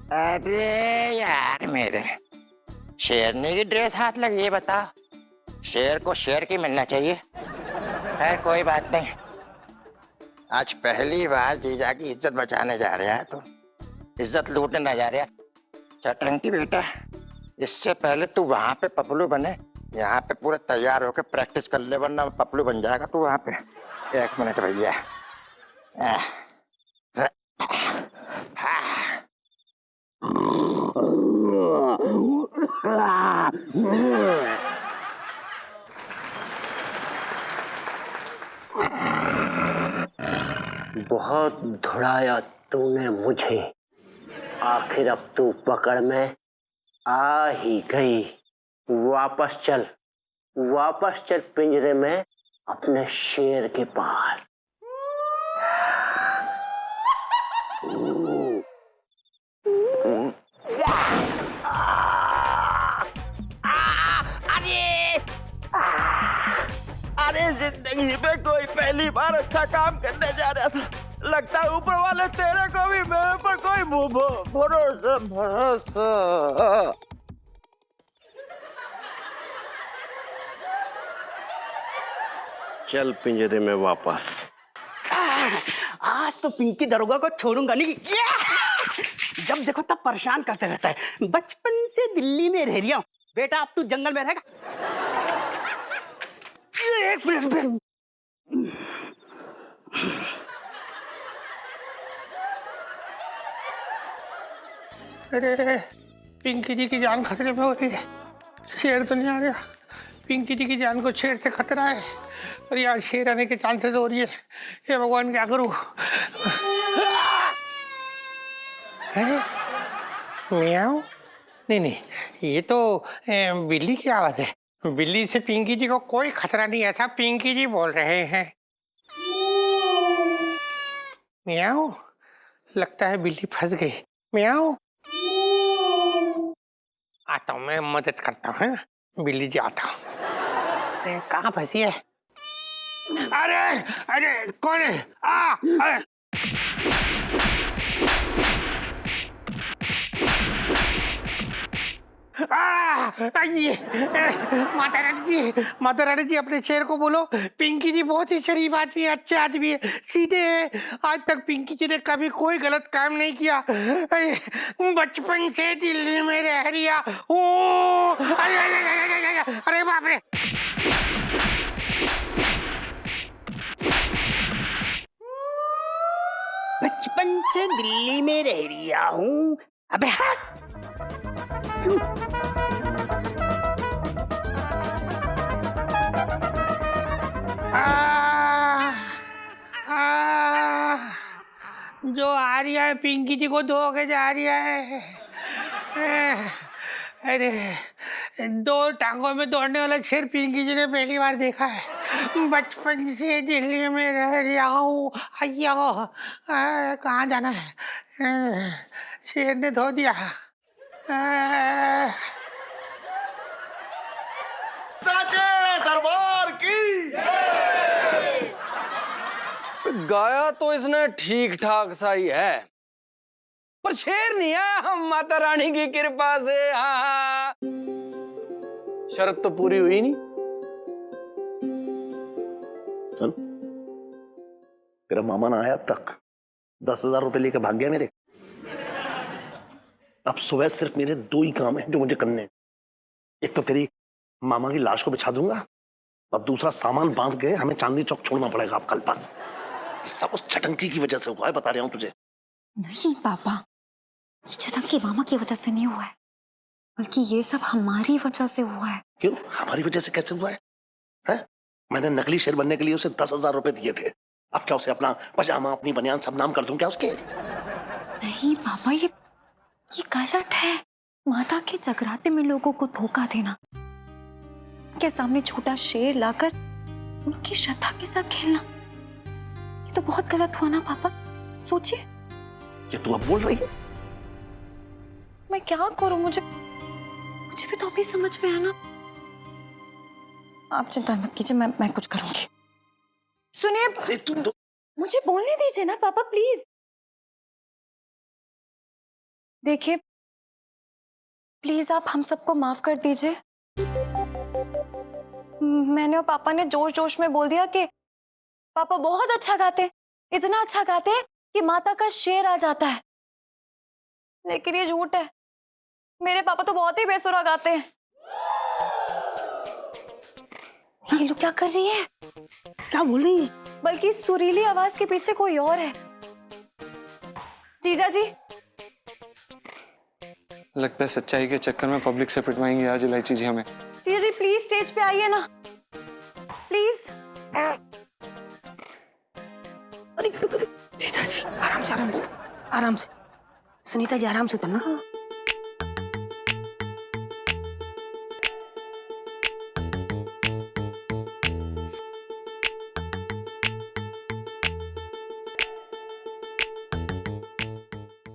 अरे यार मेरे, शेरनी की ड्रेस हाथ लगी, ये बता। शेर को शेर की मिलना चाहिए। खैर कोई बात नहीं, आज पहली बार जीजा की इज्जत बचाने जा रहा है तो इज्जत लूटने ना जा रहा। चटंकी बेटा, इससे पहले तू वहां पे पपलू बने, यहाँ पे पूरा तैयार होके प्रैक्टिस कर ले, वरना पपलू बन जाएगा तू वहां पे। 1 मिनट भैया। बहुत धुड़ाया तूने मुझे, आखिर अब तू पकड़ में आ ही गई। वापस चल, वापस चल पिंजरे में अपने शेर के पास। अरे जिंदगी में कोई पहली बार अच्छा काम करने जा रहा था, लगता है ऊपर वाले तेरे को भी मेरे पर कोई भरोसा। चल पिंजरे में वापस। आज तो पिंकी दरोगा को छोड़ूंगा नहीं। जब देखो तब परेशान करते रहता है। बचपन से दिल्ली में रह रहा हूं बेटा, अब तू जंगल में रहेगा। 1 मिनट। अरे पिंकी जी की जान खतरे में हो रही है। शेर तो नहीं आ रहा, पिंकी जी की जान को शेर से खतरा है और यहाँ शेर आने के चांसेस हो रही है। हे भगवान क्या करूँ? म्याऊं? नहीं, ये तो बिल्ली की आवाज है। बिल्ली से पिंकी जी को कोई खतरा नहीं, ऐसा पिंकी जी बोल रहे हैं। म्याऊं? लगता है बिल्ली फंस गई। म्याऊं? आता हूँ, मैं मदद करता हूँ। बिल्ली जी आता हूँ। कहाँ फंसी है? अरे कौन है? अरे माता रानी जी अपने शेर को बोलो, पिंकी जी बहुत ही शरीफ आदमी है, अच्छे आदमी है, सीधे है। आज तक पिंकी जी ने कभी कोई गलत काम नहीं किया। बचपन से दिल्ली में रह रिया। ओ अरे बाप रे। बचपन से दिल्ली में रह रहा हूँ। अबे जो आ रही है पिंकी जी को धो के जा रही है। अरे 2 टांगों में दौड़ने वाला शेर पिंकी जी ने पहली बार देखा है। बचपन से दिल्ली में रह रहा हूँ। अय्या कहाँ जाना है? शेर ने धो दिया। दरबार की गाया तो इसने ठीक ठाक सा ही है, पर शेर नहीं आया माता रानी की कृपा से। हाँ, शर्त तो पूरी हुई नहीं। सुन, तेरा मामा ना आया अब तक 10,000 रुपए लेकर भाग गया मेरे। अब सुबह सिर्फ मेरे 2 ही काम है जो मुझे करने हैं। एक तो तेरी मामा की लाश को बिछा दूंगा, अब दूसरा सामान बांध के हमें चांदनी चौक छोड़ना पड़ेगा अब कल पास। सब उस चटंकी की वजह से हुआ है, बता रहा हूं तुझे। नहीं पापा, ये चटंकी मामा की वजह से नहीं हुआ है, बल्कि ये सब हमारी वजह से हुआ है। क्यों? हमारी वजह से कैसे हुआ है? हैं? मैंने नकली शेर बनने के लिए उसे 10,000 रुपए दिए थे। अब क्या उसे अपना पजामा, अपनी बनियान सब नाम कर दूं क्या उसके? नहीं पापा, ये गलत है। माता के जगराते में लोगों को धोखा देना, उनके सामने छोटा शेर लाकर उनकी श्रद्धा के साथ खेलना, ये तो बहुत गलत हुआ ना पापा। सोचिए। ये तू अब बोल रही है? मैं क्या करूं? मुझे भी तो अभी समझ में आया ना। आप चिंता मत कीजिए, मैं कुछ करूंगी। सुनिए, अरे तुम तो मुझे बोलने दीजिए ना पापा, प्लीज। देखिए, प्लीज आप हम सबको माफ कर दीजिए। मैंने और पापा ने जोश जोश में बोल दिया कि पापा बहुत अच्छा गाते हैं, इतना अच्छा गाते हैं कि माता का शेर आ जाता है। लेकिन ये झूठ है, मेरे पापा तो बहुत ही बेसुरा गाते हैं। ये लोग क्या कर रही है? क्या बोल रही है? बल्कि सुरीली आवाज के पीछे कोई और है। जीजा जी, लगता है सच्चाई के चक्कर में पब्लिक से पिटवाएंगे आज इलायची जी हमें। जीजा जी प्लीज स्टेज पे आइए ना, प्लीज। अरे सीता जी आराम से आराम से आराम से। सुनीता जी आराम से उतरना।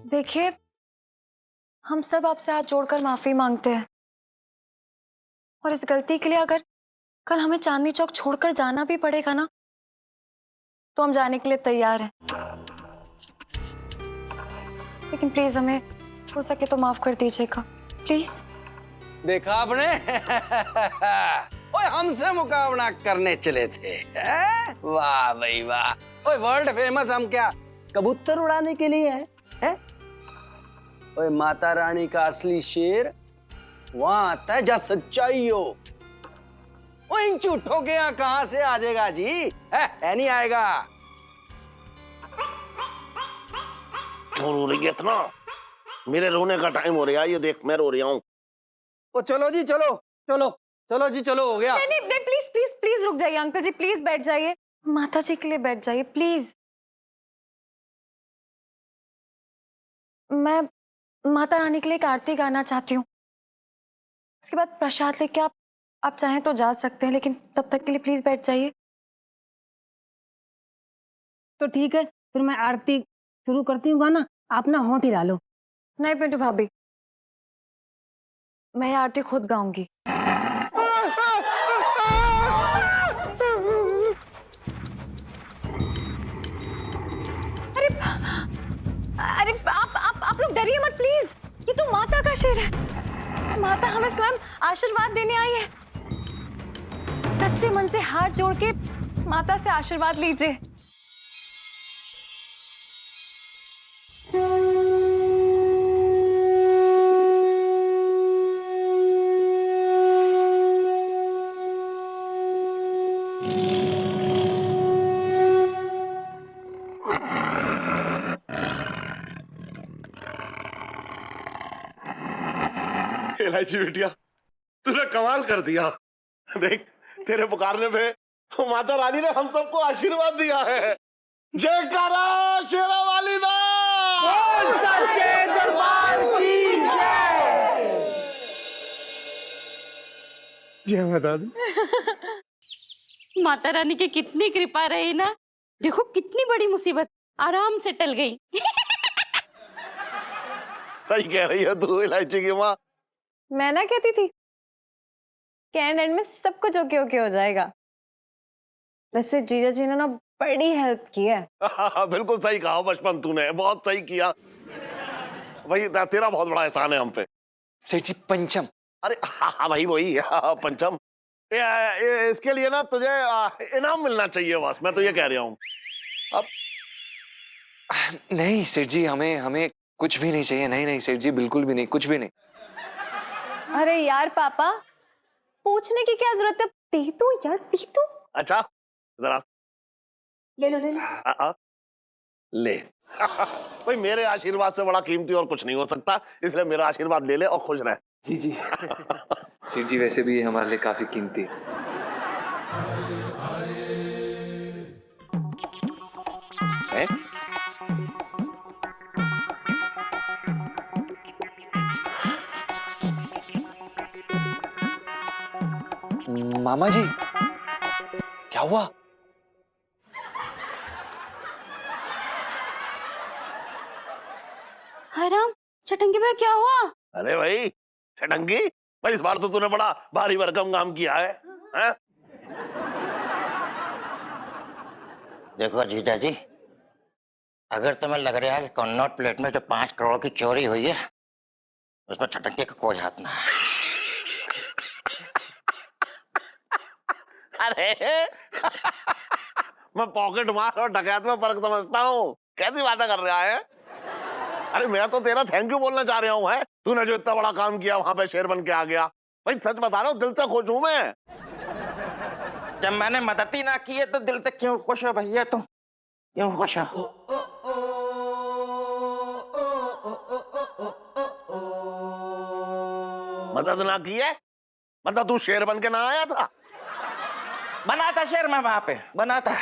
देखिए, हम सब आपसे हाथ जोड़कर माफी मांगते हैं और इस गलती के लिए अगर कल हमें चांदनी चौक छोड़कर जाना भी पड़ेगा ना, तो हम जाने के लिए तैयार हैं। लेकिन प्लीज हमें हो सके तो माफ कर दीजिएगा, प्लीज। देखा आपने? ओए हमसे मुकाबला करने चले थे। वाह भाई वाह। ओए वर्ल्ड फेमस हम क्या कबूतर उड़ाने के लिए हैं? ओए माता रानी का असली शेर वहां आता है जहाँ सच्चाई हो। ओ इन झूठों के यहाँ कहां से आ जाएगा जी? है नहीं आएगा। क्यों रो रही है इतना? मेरे रोने का टाइम हो रहा है, ये देख मैं रो रहा हूँ। ओ चलो जी चलो चलो चलो जी चलो, हो गया। नहीं नहीं नहीं, प्लीज प्लीज प्लीज रुक जाइए अंकल जी, प्लीज बैठ जाइए। माता जी के लिए बैठ जाइए प्लीज। मैं माता रानी के लिए एक आरती गाना चाहती हूँ, उसके बाद प्रसाद लेके आप चाहें तो जा सकते हैं, लेकिन तब तक के लिए प्लीज बैठ जाइए। तो ठीक है, फिर मैं आरती शुरू करती हूँ गाना, आप ना होंठ हिला लो। नहीं पिंटू भाभी, मैं ये आरती खुद गाऊंगी। अरे अरे आप लोग डरिए मत प्लीज, ये तो माता का शेर है। माता हमें स्वयं आशीर्वाद देने आई है। सच्चे मन से हाथ जोड़ के माता से आशीर्वाद लीजिए। इलायची बिटिया, तूने कमाल कर दिया। देख, तेरे पुकारने पे माता रानी ने हम सबको आशीर्वाद दिया है। जयकारा शेरा वाली दा। सच्चे दरबार की जय। जय माता दी। माता रानी की कितनी कृपा रही ना, देखो कितनी बड़ी मुसीबत आराम से टल गई। सही कह रही है तू इलायची की माँ। मैं ना कहती थी कि एंड में सब कुछ ओके ओके हो जाएगा। वैसे जीजा जी ने ना बड़ी हेल्प की है। बिल्कुल सही कहा बचपन तूने, बहुत सही किया भाई, तेरा बहुत बड़ा एहसान है हम पे। सेठ जी पंचम। अरे हाँ भाई वही पंचम। इसके लिए ना तुझे इनाम मिलना चाहिए बस, मैं तो ये कह रहा हूँ। अब नहीं सेठ जी, हमें कुछ भी नहीं चाहिए। नहीं नहीं सेठ जी, बिल्कुल भी नहीं, कुछ भी नहीं। अरे यार पापा, पूछने की क्या जरूरत है, दे दो यार, दे दो। अच्छा जरा ले लो ले लो। ले। भाई मेरे आशीर्वाद से बड़ा कीमती और कुछ नहीं हो सकता, इसलिए मेरा आशीर्वाद ले ले और खुश रह। जी जी। सेठ जी वैसे भी हमारे लिए काफी कीमती है। मामा जी क्या हुआ? हराम चटंगी में क्या हुआ? अरे भाई चटंगी भाई, इस बार तो तूने बड़ा भारी भरकम काम किया है, हैं? देखो जीजा जी, अगर तुम्हें लग रहा है कि कन्नौट प्लेट में जो 5 करोड़ की चोरी हुई है उसमें छटके का कोई हाथ ना है। अरे मैं पॉकेट मार और डकैत में फर्क समझता हूँ। कैसी बातें कर रहा है? अरे मैं तो तेरा थैंक यू बोलना चाह रहा हूँ। है तूने जो इतना बड़ा काम किया, वहां पे शेर बन के आ गया। भाई सच बता रहा हूँ, दिल से खुश हूँ मैं। जब मैंने मदद ही ना की है तो दिल तक क्यों खुश हो भैया तुम? क्यों खुश हो? मदद ना की है मतलब तू शेर बन के ना आया था? बना था शेर मैं वहां पे, बना था,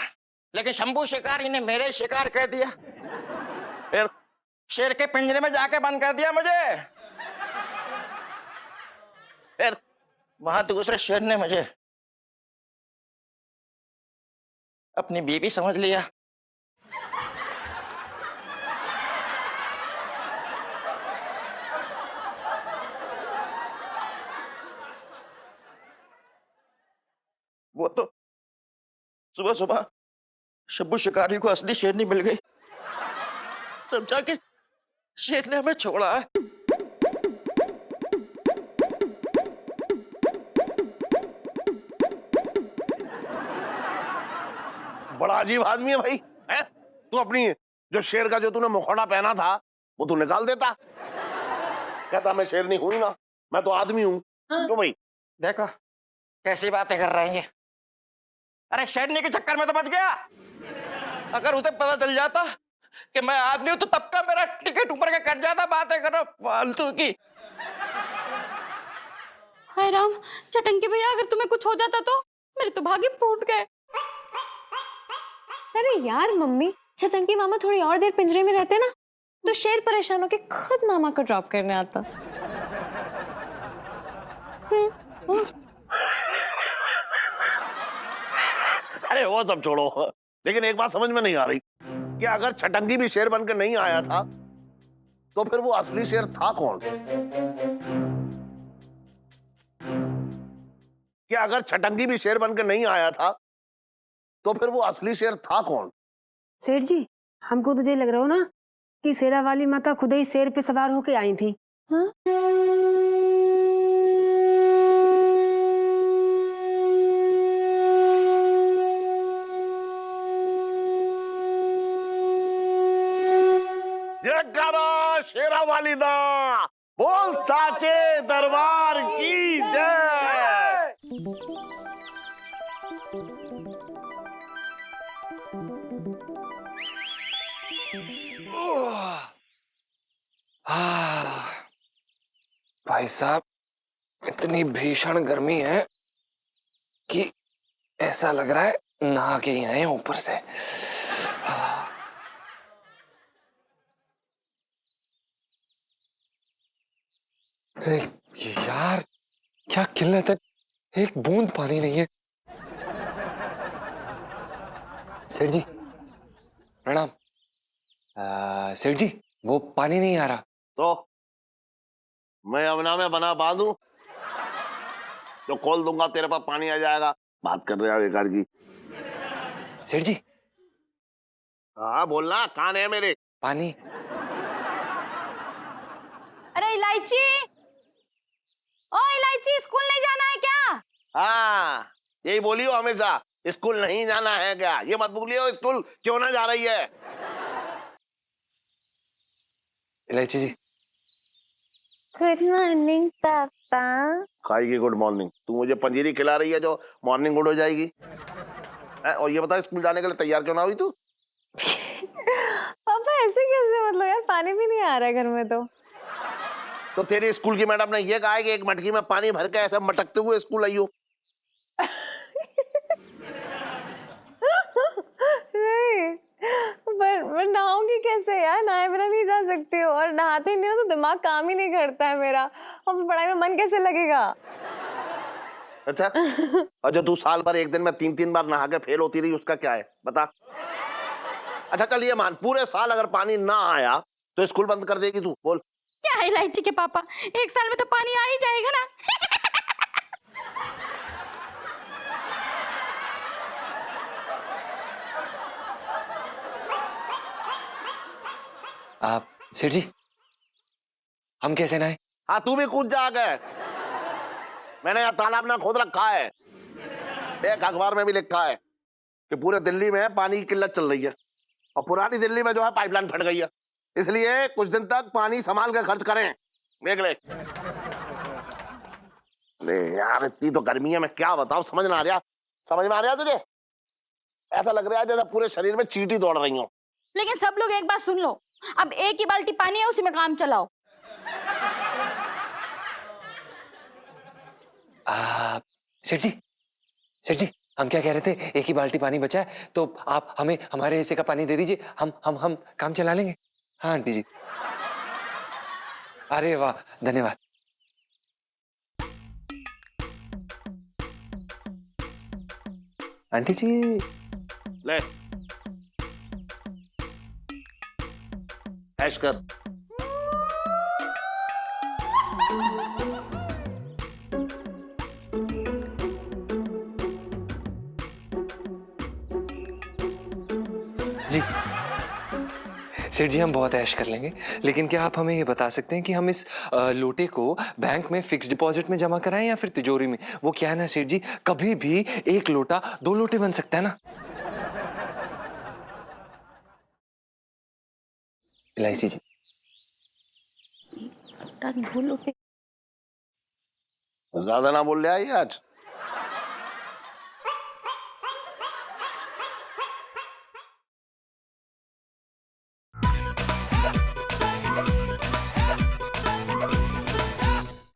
लेकिन शंभू शिकारी ने मेरे शिकार कर दिया। फिर शेर के पिंजरे में जाके बंद कर दिया मुझे। फिर वहां दूसरे शेर ने मुझे अपनी बीवी समझ लिया। वो तो सुबह सुबह शंभू शिकारी को असली शेरनी मिल गई, तब जाके शेर ने हमें छोड़ा है। बड़ा अजीब आदमी है भाई। है तू अपनी जो शेर का जो तूने मुखौटा पहना था वो तू निकाल देता। कहता मैं शेर नहीं हूं ना, मैं तो आदमी हूं। क्यों भाई? देखो कैसी बातें कर रहे हैं ये। अरे शेरनी के चक्कर में तो बच गया। अगर उसे पता चल जाता कि मैं आदमी हूं तो तब का मेरा टिकट ऊपर का कट जाता। बातें करो फालतू की। हाय राम, चटंकी भैया अगर तुम्हें कुछ हो जाता तो मेरे तो भाग्य फूट गए। अरे यार मम्मी, छतंकी मामा थोड़ी और देर पिंजरे में रहते ना तो शेर परेशान होके खुद मामा को ड्रॉप करने आता। अरे वो सब छोड़ो, लेकिन एक बात समझ में नहीं आ रही कि अगर छटंगी भी शेर बनकर नहीं आया था तो फिर वो असली शेर था कौन? कि अगर छटंगी भी शेर बनकर नहीं आया था तो फिर वो असली शेर था कौन? सेठ जी, हमको तो ये लग रहा हो ना कि शेरा वाली माता खुद ही शेर पे सवार होके आई थी। हाँ? जयकारा शेरा वाली दा, बोल साचे दरबार की जय। भाई साहब, इतनी भीषण गर्मी है कि ऐसा लग रहा है नहा के ही आए ऊपर से। अरे यार, क्या किल्लत है, एक बूंद पानी नहीं है। सेठ जी प्रणाम। सेठ जी वो पानी नहीं आ रहा। तो मैं यमुना में बना बांधू तो खोल दूंगा, तेरे पास पानी आ जाएगा। बात कर रहे हो बेकार की। सेठ जी हाँ बोलना, कान है मेरे। पानी। अरे इलायची, ओ इलायची, स्कूल नहीं जाना है क्या? हाँ यही बोलियो हमेशा, स्कूल नहीं जाना है क्या। ये मत बोलियो स्कूल क्यों ना जा रही है। इलायची जी। गुड मॉर्निंग पापा। खाएगी गुड मॉर्निंग? तू मुझे पंजीरी खिला रही है जो मॉर्निंग गुड हो जाएगी। और ये बता, स्कूल जाने के लिए तैयार क्यों ना हुई तू? पापा ऐसे कैसे, मतलब यार पानी भी नहीं आ रहा है घर में। तो तेरी स्कूल की मैडम ने ये कहा है कि एक मटकी में पानी भर के ऐसे मटकते हुए स्कूल आइयो। नहीं, पर नहाऊंगी कैसे यार? नहाए बिना नहीं जा सकती हूँ, और नहाते नहीं हो तो दिमाग काम ही नहीं करता है मेरा, और पढ़ाई में मन कैसे लगेगा? अच्छा, और जो तू साल भर एक दिन में 3-3 बार नहा के फेल होती रही, उसका क्या है बता? अच्छा चल ये मान, पूरे साल अगर पानी ना आया तो स्कूल बंद कर देगी तू? बोल। क्या है इलायची के पापा, एक साल में तो पानी आ ही जाएगा ना। आप सेठ जी, हम कैसे नहाए? हाँ तू भी कूद जा आगे। मैंने यहाँ तालाब ना खोद रखा है। एक अखबार में भी लिखा है कि पूरे दिल्ली में पानी की किल्लत चल रही है और पुरानी दिल्ली में जो है पाइपलाइन फट गई है, इसलिए कुछ दिन तक पानी संभाल के खर्च करें। देख ले। अरे यार इतनी तो गर्मी है, मैं क्या बताऊं, समझ में आ रहा तुझे? ऐसा लग रहा है जैसे पूरे शरीर में चींटी दौड़ रही हो। लेकिन सब लोग एक बात सुन लो, अब एक ही बाल्टी पानी है, उसी में काम चलाओ। सेठ जी हम क्या कह रहे थे, एक ही बाल्टी पानी बचा है तो आप हमें हमारे हिस्से का पानी दे दीजिए, हम काम चला लेंगे। हाँ आंटी जी। अरे वाह, धन्यवाद। आंटी जी ले ऐश कर। जी सेठ जी हम बहुत ऐश कर लेंगे, लेकिन क्या आप हमें ये बता सकते हैं कि हम इस लोटे को बैंक में फिक्स डिपॉजिट में जमा कराएं या फिर तिजोरी में? वो क्या है ना सेठ जी, कभी भी एक लोटा 2 लोटे बन सकता है ना। इलायची जी। ज्यादा ना बोल रहा है आज।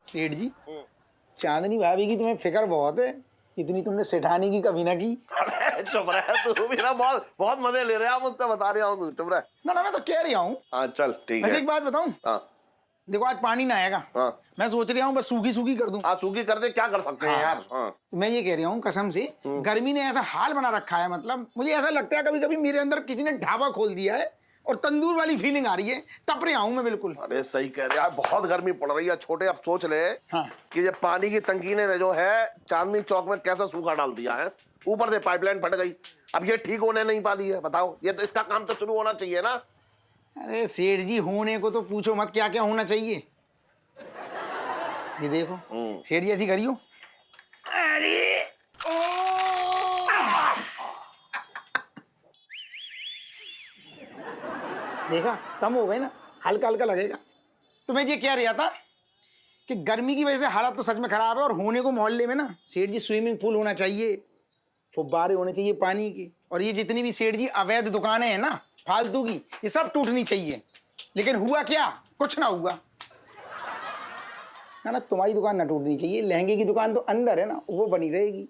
सेठ जी, चांदनी भाभी की तुम्हें फिक्र बहुत है, इतनी तुमने सेठानी की कभी ना की। चुप रहे तू भी ना, बहुत मजे ले रहे हैं, मुझसे बता रहा हूँ, तू चुप रहे। ना मैं तो कह रही हूँ। हाँ चल ठीक है। एक बात बताऊं? हाँ देखो आज पानी ना आएगा। हाँ मैं सोच रहा हूँ बस सूखी कर दूं। हाँ सूखी कर दे, क्या कर सकते हैं यार। हाँ मैं ये कह रही हूँ कसम से, गर्मी ने ऐसा हाल बना रखा है, मतलब मुझे ऐसा लगता है कभी कभी मेरे अंदर किसी ने ढाबा खोल दिया है और तंदूर वाली फीलिंग आ रही है, तप रहा हूँ मैं बिल्कुल। अरे सही कह रहे यार, बहुत गर्मी पड़ रही है छोटे। अब सोच ले हाँ। कि ये पानी की तंगी ने जो है चांदनी चौक में कैसा सूखा डाल दिया है। ऊपर से पाइपलाइन फट गई, अब ये ठीक होने नहीं पाली है। बताओ, ये तो इसका काम तो शुरू होना चाहिए ना। अरे सेठ जी, होने को तो पूछो मत, क्या क्या होना चाहिए। ये देखो सेठ जी, ऐसी करियो। अरे देखा, कम हो गए ना, हल्का हल्का लगेगा। तो मैं ये कह रहा था कि गर्मी की वजह से हालत तो सच में खराब है, और होने को मोहल्ले में ना सेठ जी स्विमिंग पूल होना चाहिए, फुब्बारे होने चाहिए पानी की, और ये जितनी भी सेठ जी अवैध दुकानें हैं ना फालतू की, ये सब टूटनी चाहिए। लेकिन हुआ क्या? कुछ ना हुआ ना। तुम्हारी दुकान ना टूटनी चाहिए, लहंगे की दुकान तो अंदर है ना, वो बनी रहेगी।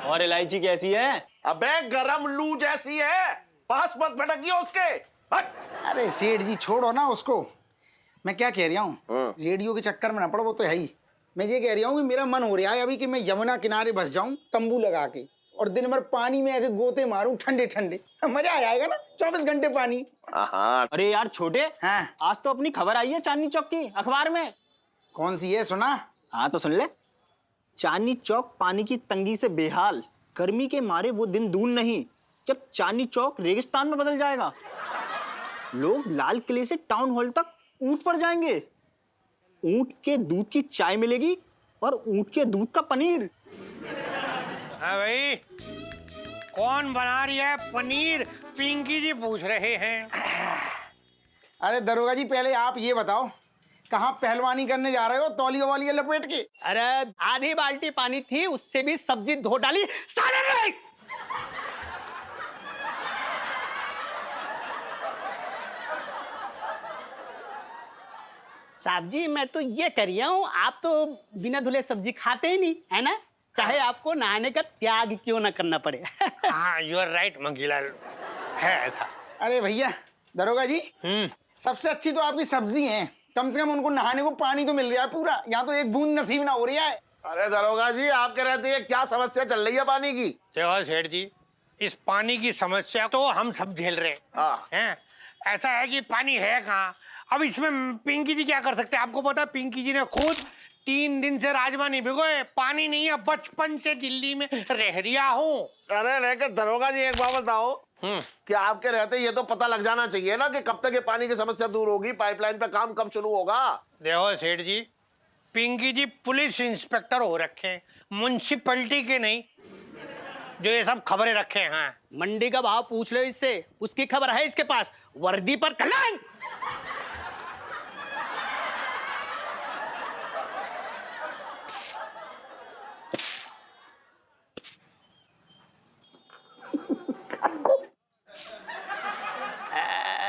और इलायची कैसी है? अबे गरम लू जैसी है, पास मत भटकिए उसके। हट। अरे सेठ जी छोड़ो ना उसको, मैं क्या कह रहा हूँ, रेडियो के चक्कर में ना पड़ो, वो तो है ही। मैं ये कह रहा हूँ कि मेरा मन हो रहा है अभी कि मैं यमुना किनारे बस जाऊं तंबू लगा के, और दिन भर पानी में ऐसे गोते मारूं ठंडे ठंडे, मजा आ जाएगा ना, 24 घंटे पानी। हाँ अरे यार छोटे, हाँ आज तो अपनी खबर आई है चांदनी चौक की अखबार में। कौन सी है, सुना? हाँ तो सुन ले। चांदनी चौक पानी की तंगी से बेहाल, गर्मी के मारे वो दिन दूर नहीं जब चांदनी चौक रेगिस्तान में बदल जाएगा। लोग लाल किले से टाउन हॉल तक ऊंट पर जाएंगे। ऊंट के दूध की चाय मिलेगी और ऊंट के दूध का पनीर। हाँ भाई, कौन बना रही है पनीर? पिंकी जी पूछ रहे हैं। अरे दरोगा जी, पहले आप ये बताओ, कहाँ पहलवानी करने जा रहे हो तौलिया वालिया लपेट के? अरे आधी बाल्टी पानी थी, उससे भी सब्जी धो डाली साले ने। साहब जी, मैं तो ये कर रहा हूँ, आप तो बिना धुले सब्जी खाते ही नहीं है ना, चाहे आपको नहाने का त्याग क्यों ना करना पड़े। हाँ यू आर राइट मंगीलाल, है ऐसा। अरे भैया दरोगा जी, सबसे अच्छी तो आपकी सब्जी है, कम से कम उनको नहाने को पानी तो मिल रहा है पूरा, यहाँ तो एक बूंद नसीब ना हो रही है। अरे दरोगा जी, आपके रहते हैं क्या समस्या चल रही है पानी की? देखो सेठ जी, इस पानी की समस्या तो हम सब झेल रहे हैं। ऐसा है कि पानी है कहाँ, अब इसमें पिंकी जी क्या कर सकते हैं? आपको पता है पिंकी जी ने खुद 3 दिन से राजमा नहीं भिगोए, पानी नहीं है, बचपन से दिल्ली में रह रिया हूँ। अरे लेकिन दरोगा जी एक बात बताओ, कि आपके रहते ये तो पता लग जाना चाहिए ना कि कब तक ये पानी की समस्या दूर होगी, पाइपलाइन पे काम कब शुरू होगा। देखो सेठ जी, पिंकी जी पुलिस इंस्पेक्टर हो रखे हैं, म्युनिसिपैलिटी के नहीं, जो ये सब खबरें रखे हैं। मंडी का भाव पूछ लो इससे, उसकी खबर है इसके पास। वर्दी पर कलंक।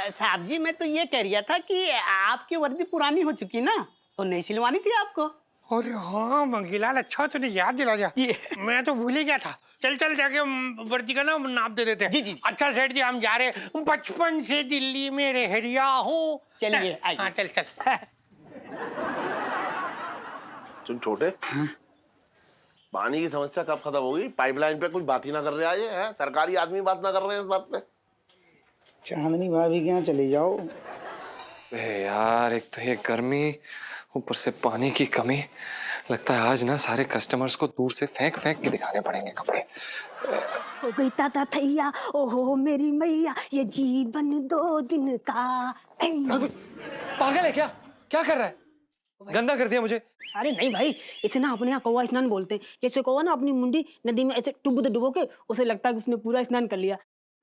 साहब जी, मैं तो ये कह रहा था कि आपकी वर्दी पुरानी हो चुकी ना, तो नई सिलवानी थी आपको। अरे हाँ मंगीलाल, अच्छा तूने याद दिला दिया, मैं तो भूल ही गया था। चल चल जाके वर्दी का ना नाप दे देते हैं। जी। अच्छा सेठ जी, हम जा रहे, बचपन से दिल्ली में रह रिया हूँ। चलिए, आइए। हाँ चल चल। सुन छोटे, पानी की समस्या कब खत्म होगी? पाइपलाइन पे कुछ बात ही ना कर रहे आए हैं, सरकारी आदमी बात ना कर रहे हैं इस बात पे। चांदनी भाभी के यहाँ चले जाओ। यार, एक तो ये गर्मी, ऊपर से पानी की कमी। लगता है आज ना सारे कस्टमर्स को दूर से फेंक फेंक के दिखाने पड़ेंगे कपड़े। हो गई ताता थैया, ओहो मेरी मैया, ये जीवन 2 दिन का। पागल है क्या? क्या कर रहा है? गंदा कर दिया मुझे। अरे नहीं भाई, इसे ना अपने यहाँ कौवा स्नान बोलते हैं। जैसे कौवा ना अपनी मुंडी नदी में ऐसे डुबो के उसे लगता है कि उसने पूरा स्नान कर लिया।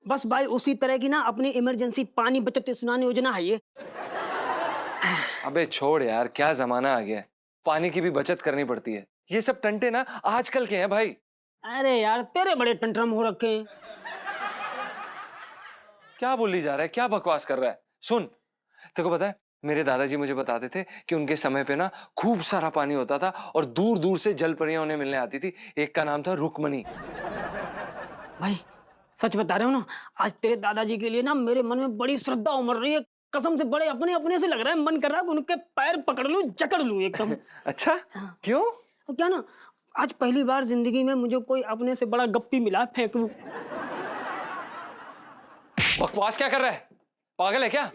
बस भाई उसी तरह की ना अपनी इमरजेंसी पानी बचत स्नान योजना है ये। अबे छोड़ यार, क्या जमाना आ गया है, पानी की भी बचत करनी पड़ती है। ये सब टंटे ना आजकल के हैं भाई। अरे यार, तेरे बड़े टंटरम हो रखे हैं। क्या बोली जा रहा है, क्या बकवास कर रहा है? सुन, तेरे को पता है, मेरे दादाजी मुझे बताते थे कि उनके समय पे ना खूब सारा पानी होता था और दूर दूर से जल परियां उन्हें मिलने आती थी। एक का नाम था रुक्मणी। भाई सच बता रहे हो ना, आज तेरे दादाजी के लिए ना मेरे मन में बड़ी श्रद्धा उमड़ रही है। कसम से बड़े अपने अपने से लग रहा है, मन कर रहा है कि उनके पैर पकड़ लूं, जकड़ लूं एकदम। अच्छा, क्यों? क्या ना, आज पहली बार जिंदगी में मुझे कोई अपने से बड़ा गप्पी मिला, फेंक लूं। बकवास क्या कर रहा है? पागल है क्या?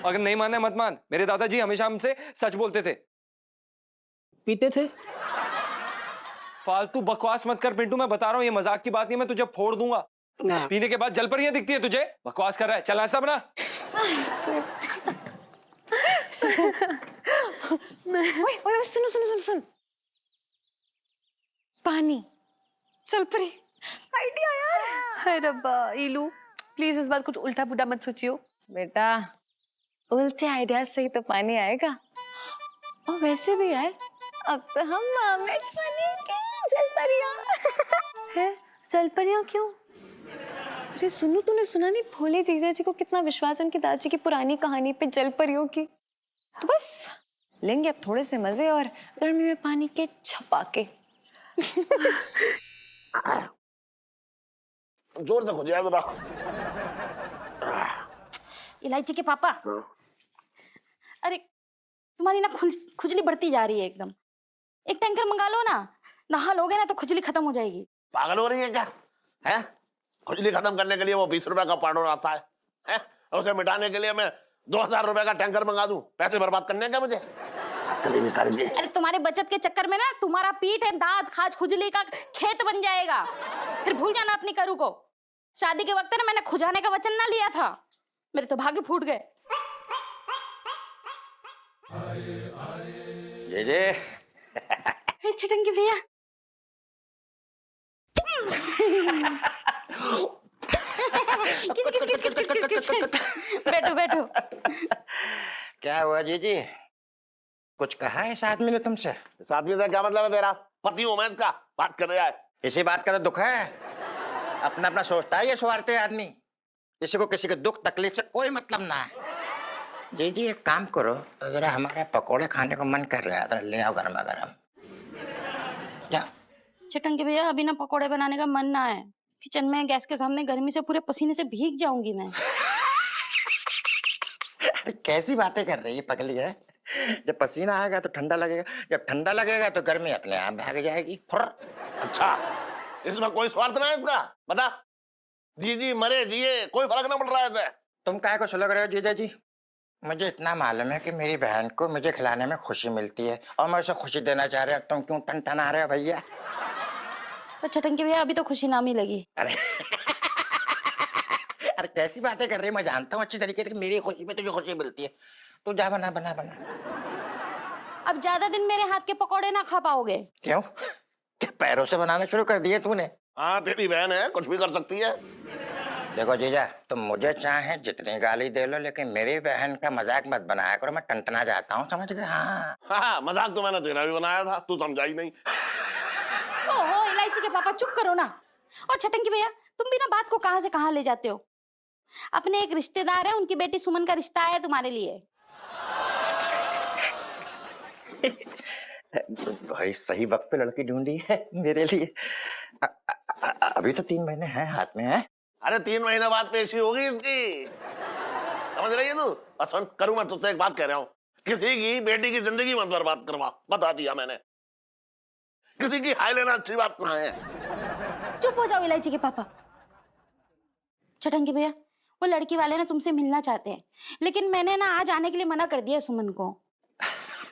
अगर नहीं मानना मत मान, मेरे दादाजी हमेशा हमसे सच बोलते थे। पीते थे? फालतू बकवास मत कर पिंटू, मैं बता रहा हूँ, ये मजाक की बात नहीं, मैं तुझे फोड़ दूंगा। पीने के बाद जलपरियां दिखती है तुझे? बकवास कर रहा है, चल ऐसा बना। ओए सुनो सुनो सुनो सुनो, पानी जलपरी आइडिया यार। हाय रब्बा, इलू प्लीज इस बार कुछ उल्टा पुल्टा मत सोचियो। बेटा, उल्टे आइडिया से ही तो पानी आएगा। और वैसे भी यार, अब तो हम मर्मेड्स बनेंगे, जलपरियां। है जलपरियां क्यों? अरे सुनो, तूने सुना नहीं भोले जीजा जी को कितना विश्वास है उनकी दादी की पुरानी कहानी पे जलपरियों की। तो बस लेंगे अब थोड़े से मजे और गर्मी में पानी के छपाके। जोर से खोजिए जरा। इलायची के पापा, अरे तुम्हारी ना खुजली बढ़ती जा रही है एकदम। एक टैंकर मंगा लो ना, नहा लोगे ना तो खुजली खत्म हो जाएगी। पागल हो रही है क्या? है? खुजली खत्म करने के लिए वो 20 रुपए का पाउडर आता है? और उसे मिटाने के लिए मैं 2000 रुपए का टैंकर मंगा दूं? पैसे बर्बाद करने का मुझे? अरे तुम्हारे बचत के चक्कर में ना तुम्हारा पीठ है दांत खाज खुजली का खेत बन जाएगा। फिर भूल जाना अपनी करू को। शादी के वक्त ना मैंने खुजाने का वचन ना लिया था, मेरे तो भाग्य फूट गए। जे छिटंगी भैया। बैठो बैठो। क्या हुआ जीजी, कुछ कहा है इस आदमी ने तुमसे? इस आदमी से क्या मतलब है तेरा? पति हूं मैं इसका, बात कर रहा है। इसी बात का तो दुख है, अपना अपना सोचता है ये स्वार्थी आदमी। किसी को किसी के दुख तकलीफ से कोई मतलब ना है। जी एक काम करो, जरा हमारे पकोड़े खाने को मन कर रहा है, ले आओ गर्मा गर्म। चिटंगी भैया, अभी ना पकोड़े बनाने का मन ना है। किचन में गैस के सामने गर्मी से पूरे पसीने से भीग जाऊंगी मैं। कैसी बातें कर रही है पगली है? जब पसीना आएगा तो ठंडा लगेगा, जब ठंडा लगेगा तो गर्मी अपने आप भाग जाएगी। अच्छा, इसमें कोई स्वार्थ ना है इसका? बता, जी मरे जिए कोई फर्क ना पड़ रहा है इसे। तुम काहे को सुलग रहे हो जीजा जी? मुझे इतना मालूम है कि मेरी बहन को मुझे खिलाने में खुशी मिलती है और मैं उसे खुशी देना चाह रहा हूँ। तुम क्यों टन आ रहे हो भैया? तो चटंकी भैया, अभी तो खुशी ना मिलेगी। अरे यार कैसी बातें कर रही है, मैं जानता हूँ अच्छी तरीके से कि मेरी खुशी में तुझे खुशी मिलती है। तू जा बना बना बना। अब ज्यादा दिन मेरे हाथ के पकौड़े ना खा पाओगे। क्यों? क्या पैरों से बनाना शुरू कर दिए तूने? हाँ तेरी बहन है, कुछ भी कर सकती है। देखो जीजा, तुम मुझे चाहे जितनी गाली दे लो, लेकिन मेरी बहन का मजाक मत बनाया करो, मैं टनटना जाता हूँ, समझ गए? हाँ हाँ मजाक तो मैंने तेरा भी बनाया था, तू समझा ही नहीं। ओहो इलायची के पापा चुप करो ना। और छटंकी भैया तुम भी ना बात को कहां से कहां ले जाते हो। अपने एक रिश्तेदार है, उनकी बेटी सुमन का रिश्ता है तुम्हारे लिए। भाई सही वक्त पे लड़की ढूंढी है मेरे लिए। अभी तो 3 महीने हैं हाथ में है। अरे 3 महीने बाद पेशी होगी इसकी, समझ रही है तू? सुन करूँ, मैं तुझसे एक बात कह रहा हूँ, किसी की बेटी की जिंदगी मत बर्बाद करवा, बता दिया मैंने। किसी की हाय लेना अच्छी बात ना है। चुप हो जाओ इलायची के पापा। छटंकी भैया वो लड़की वाले ना तुमसे मिलना चाहते हैं, लेकिन मैंने ना आज आने के लिए मना कर दिया सुमन को।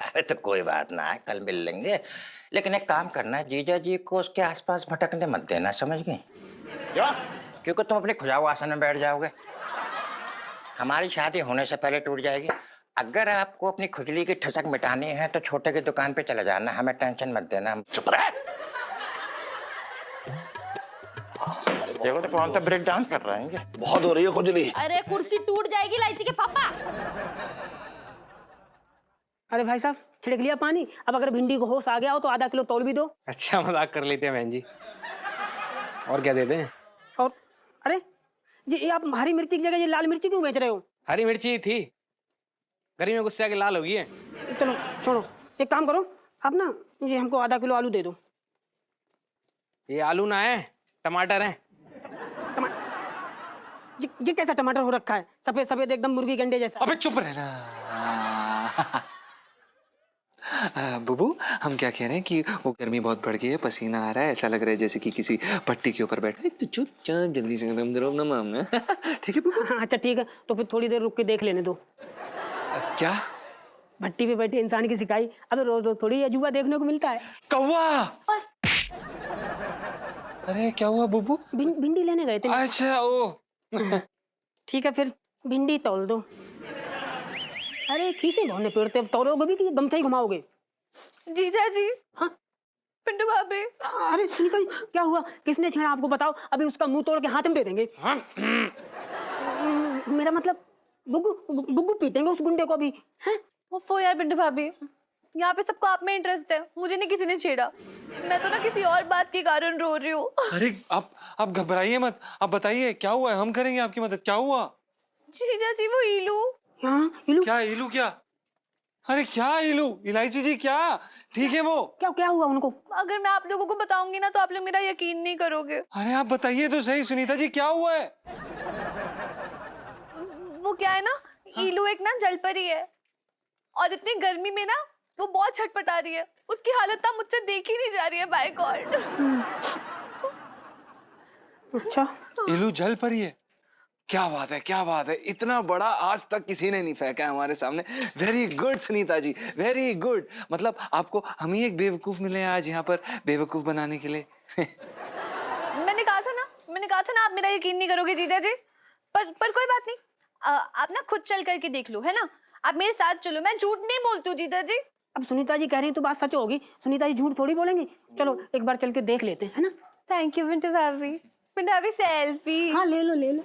अरे तो कोई बात ना है, कल मिल लेंगे। लेकिन एक काम करना, जीजा जी को उसके आसपास भटकने मत देना, समझ गए? क्या? क्योंकि तुम अपने खुजाऊ आसन में बैठ जाओगे, हमारी शादी होने से पहले टूट जाएगी। अगर आपको अपनी खुजली की ठसक मिटानी है तो छोटे की दुकान पे चले जाना, हमें टेंशन मत देना। चुप रह। देखो तो कौन सा ब्रेक डांस कर रहे हैं, बहुत हो रही है खुजली। अरे कुर्सी टूट जाएगी इलायची के पापा। अरे भाई साहब छिड़क लिया पानी, अब अगर भिंडी को होश आ गया हो तो आधा किलो तौल भी दो। अच्छा मजाक कर लेते हैं बहन जी, और क्या देते हैं? और अरे ये आप हरी मिर्ची की जगह ये लाल मिर्ची क्यों बेच रहे हो? हरी मिर्ची थी, गर्मी में गुस्से आके लाल हो गई है। चलो छोड़ो, एक काम करो आप ना ये हमको आधा किलो आलू दे दो। ये आलू ना है, टमाटर है। ये कैसा टमाटर हो रखा है, सफेद सफेद एकदम मुर्गी के अंडे जैसा। अबे चुप रहना। बुबू हम क्या कह रहे हैं कि वो गर्मी बहुत बढ़ गई है, पसीना आ रहा है, ऐसा लग रहा है जैसे कि किसी भट्टी के ऊपर बैठे। तो चुपचाप जल्दी से एकदम दरो ना मामला। ठीक है बुबू? अच्छा ठीक है, तो फिर थोड़ी देर रुक के देख लेने दो। क्या? भट्टी पे बैठे इंसान की सिकाई, अब रोज रोज थोड़ी अजूबा देखने को मिलता है। कौवा! अरे क्या हुआ बुबू? भिंडी लेने गए थे। अच्छा ओ ठीक है फिर भिंडी तौल दो। अरे किसे भौने पेड़ते, तौलोगे भी कि गमछा ही घुमाओगे? जीजा जी। हाँ पिंटू भाभी। अरे सुनीता जी क्या हुआ, किसने छेड़ा आपको बताओ, अभी उसका मुंह तोड़ के हाथ में दे देंगे। हाँ? मेरा मतलब गुग्गू गुग्गू पीटेंगे उस गुंडे को भी हैं? वो यार पिंटू भाभी, यहाँ पे सबको आप में इंटरेस्ट है, मुझे नहीं किसी ने छेड़ा। मैं तो ना किसी और बात के कारण रो रही हूँ। अरे आप घबराइए मत, आप बताइए क्या हुआ है, हम करेंगे आपकी मदद। क्या हुआ? जीजा जी वो इलू। हाँ इलू? क्या इलू? क्या? अरे क्या इलू? इलायची जी क्या? ठीक है वो? क्या हुआ उनको? अगर मैं आप लोगों को बताऊंगी ना तो आप लोग मेरा यकीन नहीं करोगे। अरे आप बताइए तो सही सुनीता जी, क्या हुआ है? वो क्या है ना, इलू एक ना जलपरी है, और इतनी गर्मी में ना वो बहुत छटपटा रही है, उसकी हालत ना मुझसे देखी नहीं जा रही है। By god. अच्छा इलू जल परी है? क्या बात है, क्या बात है, इतना बड़ा आज तक किसी ने नहीं फेंका है हमारे सामने। Very good Sunita ji, very good. मतलब आपको हम ही एक बेवकूफ मिले हैं आज यहाँ पर बेवकूफ बनाने के लिए। मैंने कहा था ना आप मेरा यकीन नहीं करोगे जीजा जी, पर कोई बात नहीं, आप ना खुद चल करके देख लो, है ना? आप मेरे साथ चलो, मैं झूठ नहीं बोलती हूँ जीजा जी। अब सुनीता जी कह रही हैं तो बात सच होगी, सुनीता जी झूठ थोड़ी बोलेंगी। चलो एक बार चल के देख लेते हैं, है ना? थैंक यू पिंटू भाभी। पिंटू भाभी सेल्फी। हाँ ले लो।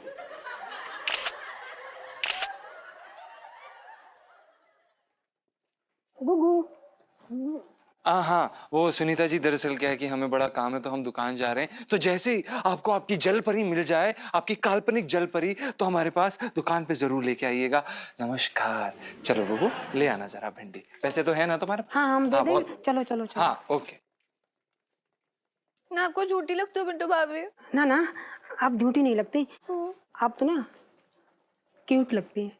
गुगू हाँ वो सुनीता जी दरअसल क्या है कि हमें बड़ा काम है तो हम दुकान जा रहे हैं, तो जैसे ही आपको आपकी जल परी मिल जाए, आपकी काल्पनिक जल परी, तो हमारे पास दुकान पे जरूर लेके आइएगा। नमस्कार। चलो बबू ले आना जरा भिंडी, वैसे तो है ना तुम्हारे पास? हाँ हम दे देंगे। चलो। हाँ ओके। मैं आपको झूठी लगती हूँ पिंटू भाभी? ना आप झूठी नहीं लगती, आप तो ना क्यूट लगती है।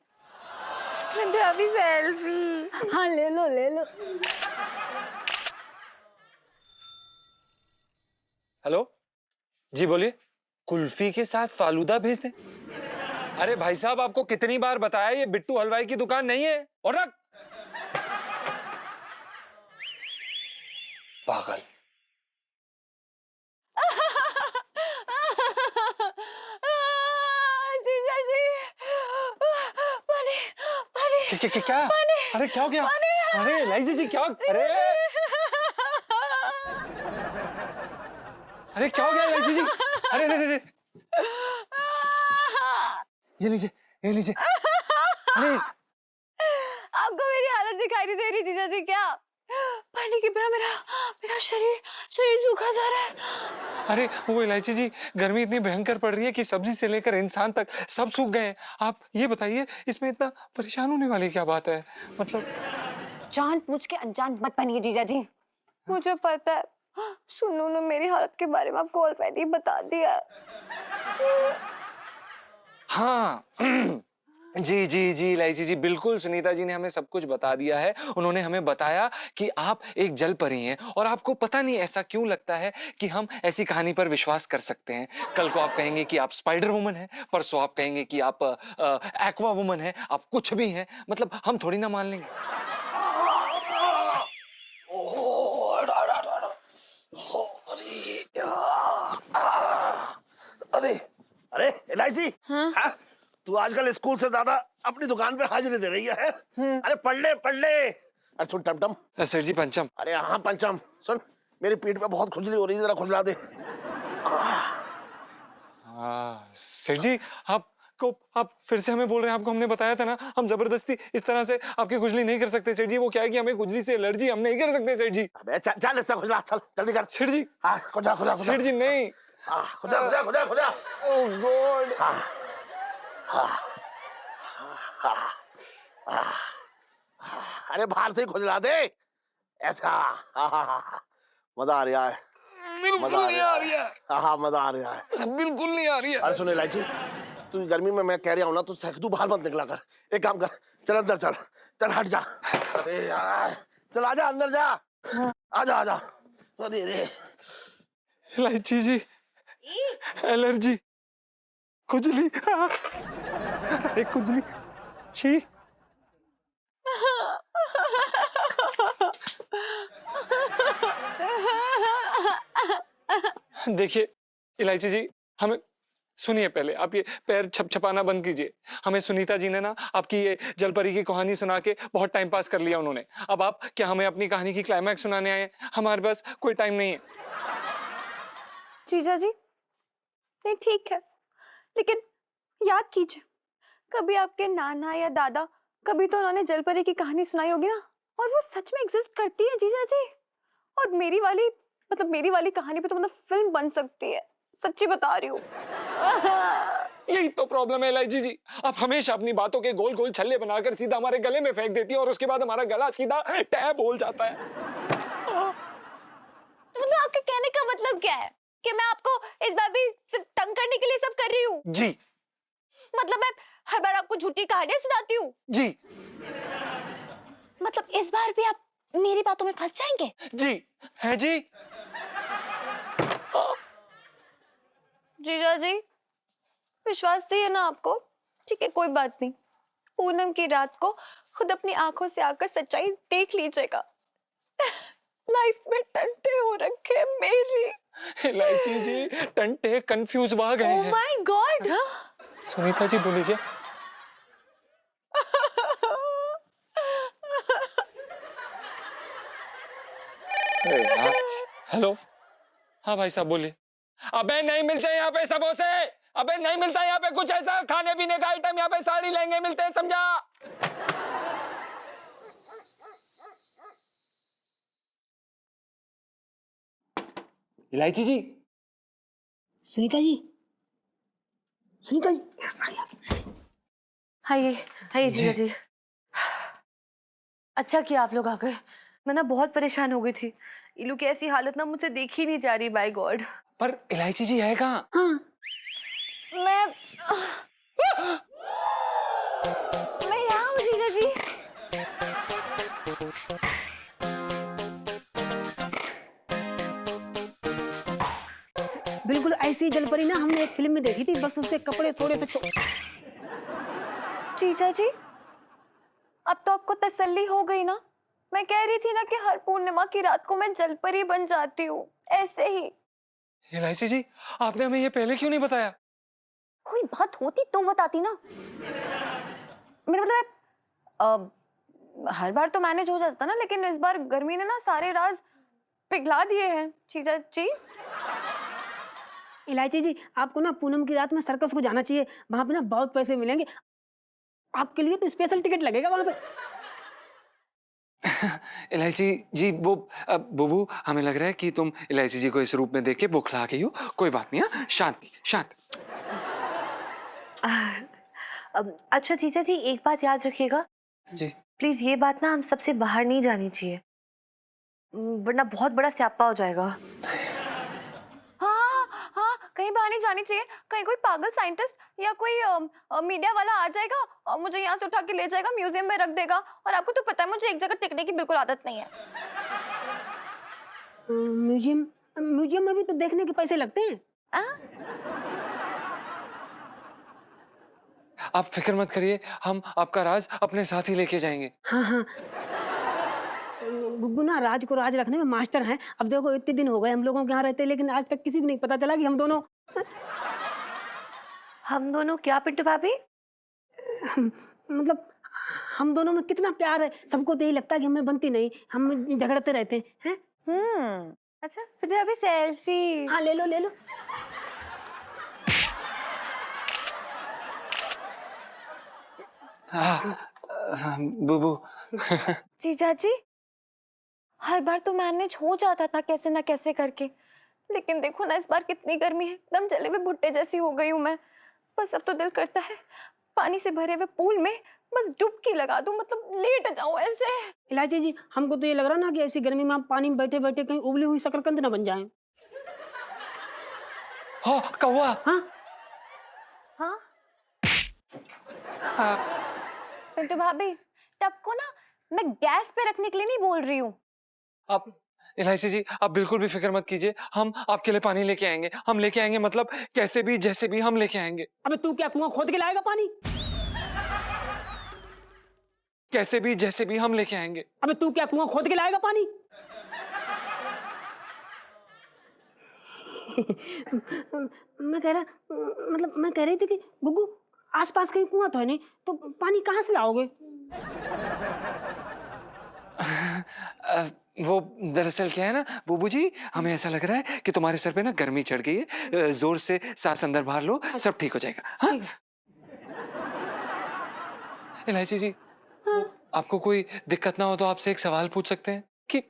पिंटू भाभी सेल्फी। हाँ ले लो। हेलो जी बोलिए। कुल्फी के साथ फालूदा भेज दें? अरे भाई साहब आपको कितनी बार बताया ये बिट्टू हलवाई की दुकान नहीं है। और रख पागल। जीजा क्या? अरे क्या हो गया? अरे इलायची जी क्या? अरे अरे क्या हो गया इलायची जी? अरे अरे अरे ये लीजिए, ये लीजिए। अरे आपको मेरी हालत दिखाई नहीं दे रही जीजा जी क्या? पानी के बिना मेरा मेरा शरीर सूखा जा रहा है। अरे वो इलायची जी, गर्मी इतनी भयंकर पड़ रही है कि सब्जी से लेकर इंसान तक सब सूख गए हैं। आप ये बताइए इसमें इतना परेशान होने वाली क्या बात है? मतलब जानबूझ के अनजान मत बनिए जीजा जी। मुझे पता है सुनू ने मेरी हालत के बारे में आपको ऑलरेडी बता दिया है। हाँ जी जी जी इलायची जी, बिल्कुल सुनीता जी ने हमें सब कुछ बता दिया है। उन्होंने हमें बताया कि आप एक जल परी हैं और आपको पता नहीं ऐसा क्यों लगता है कि हम ऐसी कहानी पर विश्वास कर सकते हैं। कल को आप कहेंगे कि आप स्पाइडर वुमन हैं, परसों आप कहेंगे कि आप एक्वा वुमन हैं, आप कुछ भी हैं। मतलब हम थोड़ी ना मान लेंगे। अरे अरे इलायची, हाँ? तू आजकल स्कूल से ज्यादा अपनी दुकान पे हाजिरी दे रही है? अरे पढ़ ले पढ़ ले। अरे सुन टमटम। सर जी पंचम। अरे हाँ पंचम, सुन मेरी पीठ पे बहुत खुजली हो रही है, जरा खुजला दे। सर जी आप फिर से हमें बोल रहे हैं? आपको हमने बताया था ना, हम जबरदस्ती इस तरह से आपकी खुजली नहीं कर सकते सर जी। वो क्या है कि हमें खुजली से एलर्जी, हम नहीं कर सकते सर जी। अबे चल इससे खुजला, चल जल्दी कर। सर जी हाँ खुजा खुजा खुजा। सर जी नहीं। खुजा खुजा खुजा खुजा। ओह गॉड। अरे बाहर से ही खुजला दे ऐसा। मजा आ रहा है, बिल्कुल नहीं आ रही है। हाँ मजा आ रहा है, बिल्कुल नहीं आ रही है। अरे सुन इलायची, तू गर्मी में मैं कह रहा हूँ ना, तू तू बाहर मत निकला कर। एक काम कर, चल अंदर चल, चल हट जा। अरे यार चल आजा अंदर जा। आजा आजा। अरे रे इलायची जी, एलर्जी, खुजली, अरे खुजली, छी। देखिए इलायची जी, हमें सुनिए पहले, आप ये पैर छपछपाना बंद कीजिए। हमें सुनीता जी ने ना आपकी ये जलपरी की कहानी सुना के बहुत टाइम पास कर लिया उन्होंने। अब आप क्या हमें अपनी कहानी की क्लाइमैक्स सुनाने आए? हमारे पास कोई टाइम नहीं है। जीजा जी नहीं ठीक है, लेकिन याद कीजिए कभी आपके नाना या दादा कभी तो उन्होंने जलपरी की कहानी सुनाई होगी ना, और वो सच में एग्जिस्ट करती है जीजा जी। और मेरी वाली कहानी पे तो मतलब फिल्म बन सकती है, सच्ची बता रही हूँ। यही तो प्रॉब्लम है इलायची जी, आप हमेशा अपनी बातों के गोल गोल छल्ले बनाकर सीधा हमारे गले में फेंक देती है और उसके बाद हमारा गला सीधा टैब बोल जाता है। तो मतलब आपके कहने का मतलब क्या है कि मैं आपको इस बार भी सिर्फ तंग करने के लिए सब कर रही हूँ? जी। मतलब मैं हर बार आपको झूठी कहानियां सुनाती हूँ? जी। मतलब इस बार भी आप मेरी बातों में फंस जाएंगे? जी है जी। जीजा जी विश्वास नहीं है ना आपको? ठीक है कोई बात नहीं, पूनम की रात को खुद अपनी आंखों से आकर सच्चाई देख लीजिएगा। लाइफ में टंटे हो रखे मेरी। इलायची जी टंटे कंफ्यूज हुआ गए हैं। Oh my god. Sunita ji बोली क्या? हेलो, हाँ भाई साहब बोलिए। अबे नहीं मिलते यहाँ पे समोसे, अबे नहीं मिलता यहाँ पे कुछ ऐसा खाने पीने का आइटम, यहाँ पे साड़ी लहंगे मिलते हैं, समझा? इलायची जी। सुनीता जी, सुनीता जी। हाय हाय जीजा जी, अच्छा किया आप लोग आ गए। मैं ना बहुत परेशान हो गई थी। इलू की ऐसी हालत ना मुझसे देखी नहीं जा रही, बाय गॉड। पर इलायची जी है कहाँ? मैं यहाँ हूँ जीजा जी। बिल्कुल ऐसी जलपरी ना हमने एक फिल्म में देखी थी, बस उसके कपड़े थोड़े से जीजा जी अब तो आपको तसल्ली हो गई ना? मैं कह रही थी ना कि हर पूर्णिमा की रात को मैं जलपरी बन जाती हूँ ऐसे ही। इलायची जी आपने हमें ये पहले क्यों नहीं बताया? कोई बात होती तो बताती ना। मेरा मतलब हर बार तो मैनेज हो जाता ना, लेकिन इस बार गर्मी ने ना सारे राज पिघला दिए हैं जीजा जी। इलायची जी, आपको ना पूनम की रात में सर्कस को जाना चाहिए, वहां पे ना बहुत पैसे मिलेंगे आपके लिए, तो स्पेशल टिकट लगेगा वहां पे। इलायची जी, वो बुबू, हमें लग रहा है कि तुम इलायची जी को इस रूप में देख के बौखला गई हो। कोई बात नहीं, हाँ, शांत शांत। अच्छा जीजा जी, एक बात याद रखिएगा जी। प्लीज, ये बात ना हम सबसे बाहर नहीं जानी चाहिए, वरना बहुत बड़ा स्यापा हो जाएगा। हाँ हाँ, कहीं बाहर नहीं जानी चाहिए, कहीं कोई पागल साइंटिस्ट या कोई मीडिया वाला आ जाएगा और मुझे यहाँ से उठा के ले जाएगा, म्यूजियम में रख देगा। और आपको तो पता है मुझे एक जगह टिकने की बिल्कुल आदत नहीं है। म्यूजियम म्यूजियम में भी तो देखने के पैसे लगते हैं। आप फिक्र मत करिए, हम आपका राज अपने साथ ही लेके जाएंगे। हाँ हाँ, गुग्गू ना राज को राज रखने में मास्टर हैं। अब देखो, इतने दिन हो गए हम लोगों के यहाँ रहते, लेकिन आज तक किसी को नहीं पता चला कि हम दोनों क्या पिंटू भाभी? मतलब हम दोनों में कितना प्यार है। सबको तो यही लगता है कि हमें बनती नहीं, हम झगड़ते रहते हैं। अच्छा फिर अभी सेल्फी। हाँ ले लो ले लो। बुबू। जीजा जी, हर बार तो मैनेज हो जाता था कैसे ना कैसे करके, लेकिन देखो ना इस बार कितनी गर्मी है, एकदम जले हुए भुट्टे जैसी हो गई हूँ मैं। बस अब तो दिल करता है पानी से भरे हुए पूल में बस डुबकी लगा दूं, मतलब लेट जाऊं ऐसे। इलायची जी, हमको तो ये लग रहा ना कि ऐसी गर्मी में आप पानी में बैठे बैठे कहीं उबली हुई शकरकंद ना बन जाएं। हाँ, कौवा। हाँ हाँ। पिंटू भाभी, टब को ना मैं गैस पे रखने के लिए नहीं बोल रही हूँ। आप इलायची जी, आप बिल्कुल भी फिक्र मत कीजिए, हम आपके लिए पानी लेके आएंगे। हम लेके आएंगे मतलब कैसे भी जैसे भी हम लेके आएंगे। अबे तू क्या कुआं खोद के लाएगा पानी? कैसे भी जैसे भी हम लेके आएंगे। अबे तू क्या कुआं खोद के लाएगा पानी? मैं कह रही थी कि गुग्गू, आसपास कहीं कुआं तो है नहीं, तो पानी कहाँ से लाओगे? वो दरअसल क्या है ना बुबू जी, हमें ऐसा लग रहा है कि तुम्हारे सर पे ना गर्मी चढ़ गई है। जोर से सांस अंदर बाहर लो, सब ठीक हो जाएगा। हाँ? इलायची जी, आपको कोई दिक्कत ना हो तो आपसे एक सवाल पूछ सकते हैं कि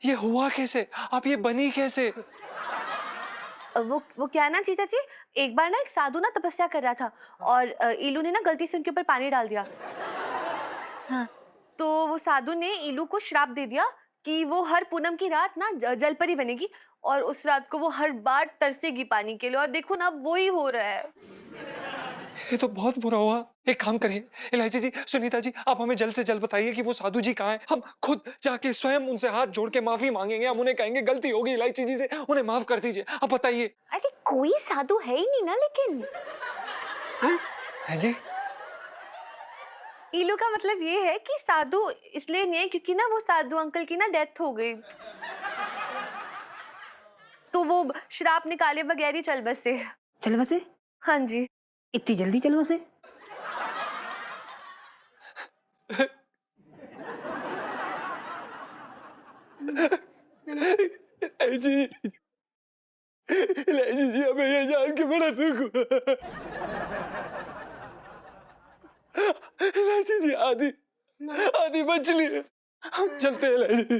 ये हुआ कैसे? आप ये बनी कैसे? वो क्या है ना जीजा जी, एक बार ना एक साधु ना तपस्या कर रहा था और इलू ने ना गलती से उनके ऊपर पानी डाल दिया। हाँ, तो वो साधु ने इलू को श्राप दे दिया कि वो हर पूनम की रात ना जलपरी बनेगी और उस रात को वो हर बार तरसेगी पानी के लिए। और देखो ना, वो ही हो रहा है। ये तो बहुत बुरा हुआ। एक काम करिए इलायची जी, सुनीता जी, आप हमें जल्द से जल्द बताइए कि वो साधु जी कहाँ हैं। हम खुद जाके स्वयं उनसे हाथ जोड़ के माफी मांगेंगे। हम उन्हें कहेंगे गलती होगी इलायची जी से, उन्हें माफ कर दीजिए। आप बताइए। अरे कोई साधु है ही नहीं ना, लेकिन है जी। इलू का मतलब ये है कि साधु इसलिए नहीं है क्योंकि ना वो साधु अंकल की ना डेथ हो गई, तो वो श्राप निकाले बगैर ही चल बसे। चल बसे? हाँ जी। इतनी जल्दी चल बसे? जी, इलायची जी, हमें ये जान के बड़ा दुख हुआ। इलायची जी, आधी मछली है। हम चलते हैं इलायची।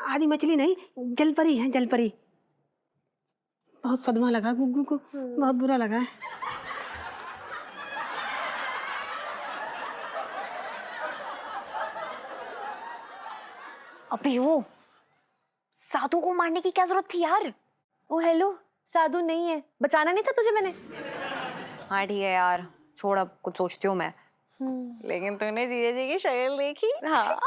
आधी मछली नहीं, जलपरी है, जलपरी। बहुत सदमा लगा गुग्गू को, बहुत बुरा लगा है। अबे वो साधु को मारने की क्या जरूरत थी यार? ओ हेलो, साधु नहीं है, बचाना नहीं था तुझे मैंने। हाँ ठीक है यार, छोड़, अब कुछ सोचती हूँ मैं। लेकिन तूने जीजा जी की शक्ल देखी? हाँ।